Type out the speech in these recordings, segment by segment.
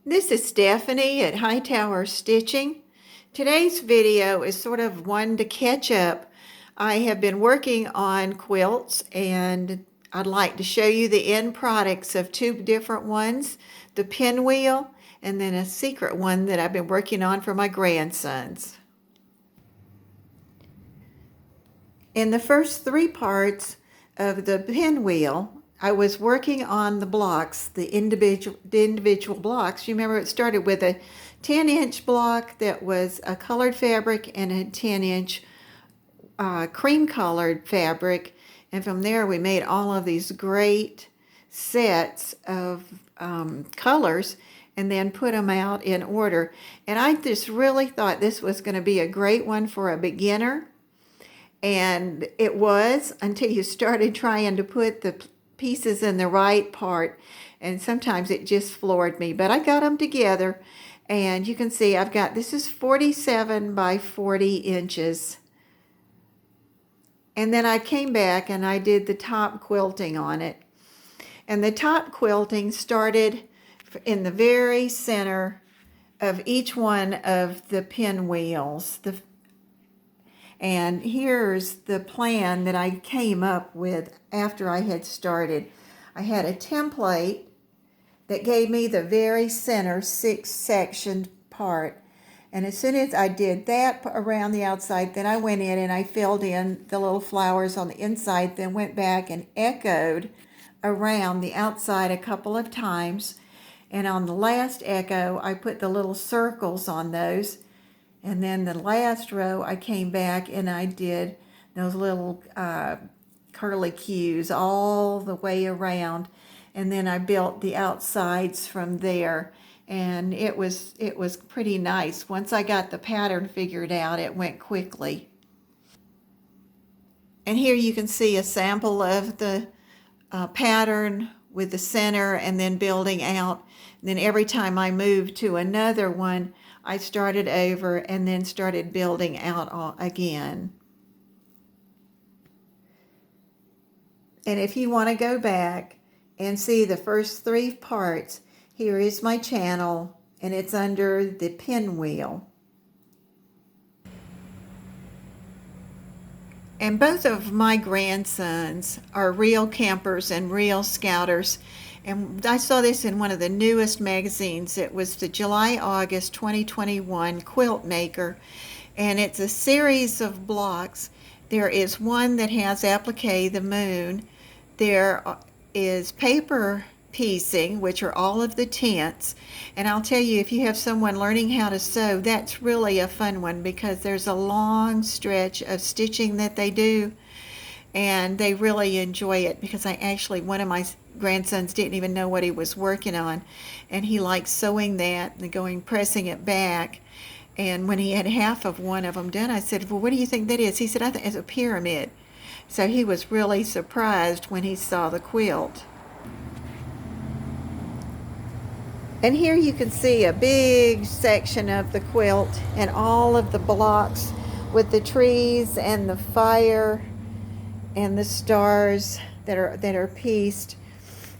This is Stephanie at Hightower Stitching. Today's video is sort of one to catch up. I have been working on quilts and I'd like to show you the end products of two different ones, the pinwheel and then a secret one that I've been working on for my grandsons. In the first three parts of the pinwheel, I was working on the blocks, the individual blocks. You remember it started with a 10-inch block that was a colored fabric and a 10-inch cream colored fabric. And from there we made all of these great sets of colors and then put them out in order. And I just really thought this was going to be a great one for a beginner. And it was, until you started trying to put the pieces in the right part, and sometimes it just floored me, but I got them together. And you can see I've got, this is 47 by 40 inches, and then I came back and I did the top quilting on it. And the top quilting started in the very center of each one of the pinwheels. And here's the plan that I came up with after I had started. I had a template that gave me the very center 6-sectioned part. And as soon as I did that around the outside, then I went in and I filled in the little flowers on the inside, then went back and echoed around the outside a couple of times. And on the last echo, I put the little circles on those. And then the last row, I came back and I did those little curly cues all the way around. And then I built the outsides from there. And it was pretty nice. Once I got the pattern figured out, it went quickly. And here you can see a sample of the pattern with the center and then building out. And then every time I moved to another one, I started over and then started building out again. And if you want to go back and see the first three parts, here is my channel, and it's under the pinwheel. And both of my grandsons are real campers and real scouters. And I saw this in one of the newest magazines. It was the July-August 2021 Quilt Maker. And it's a series of blocks. There is one that has applique, the moon. There is paper piecing, which are all of the tents. And I'll tell you, if you have someone learning how to sew, that's really a fun one because there's a long stretch of stitching that they do. And they really enjoy it because one of my grandsons didn't even know what he was working on. And he liked sewing that and pressing it back. And when he had half of one of them done, I said, well, what do you think that is? He said, I think it's a pyramid. So he was really surprised when he saw the quilt. And here you can see a big section of the quilt and all of the blocks with the trees and the fire and the stars that are pieced.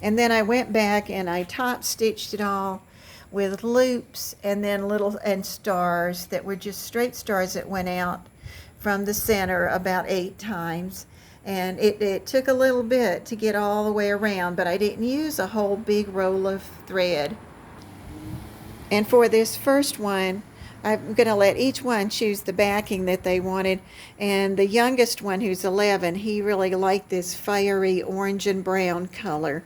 And then I went back and I top stitched it all with loops and then stars that were just straight stars that went out from the center about 8 times. And it took a little bit to get all the way around, but I didn't use a whole big roll of thread. And for this first one, I'm going to let each one choose the backing that they wanted. And the youngest one, who's 11, he really liked this fiery orange and brown color.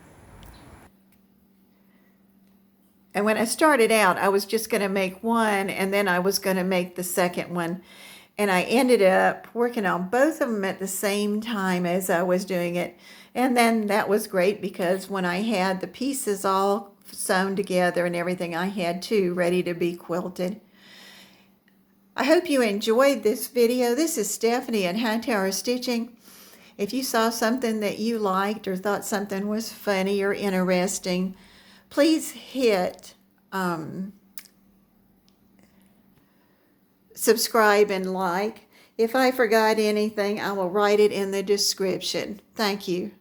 And when I started out, I was just going to make one, and then I was going to make the second one. And I ended up working on both of them at the same time as I was doing it. And then that was great because when I had the pieces all sewn together and everything, I had two ready to be quilted. I hope you enjoyed this video. This is Stephanie at Hightower Stitching. If you saw something that you liked or thought something was funny or interesting, please hit subscribe and like. If I forgot anything, I will write it in the description. Thank you.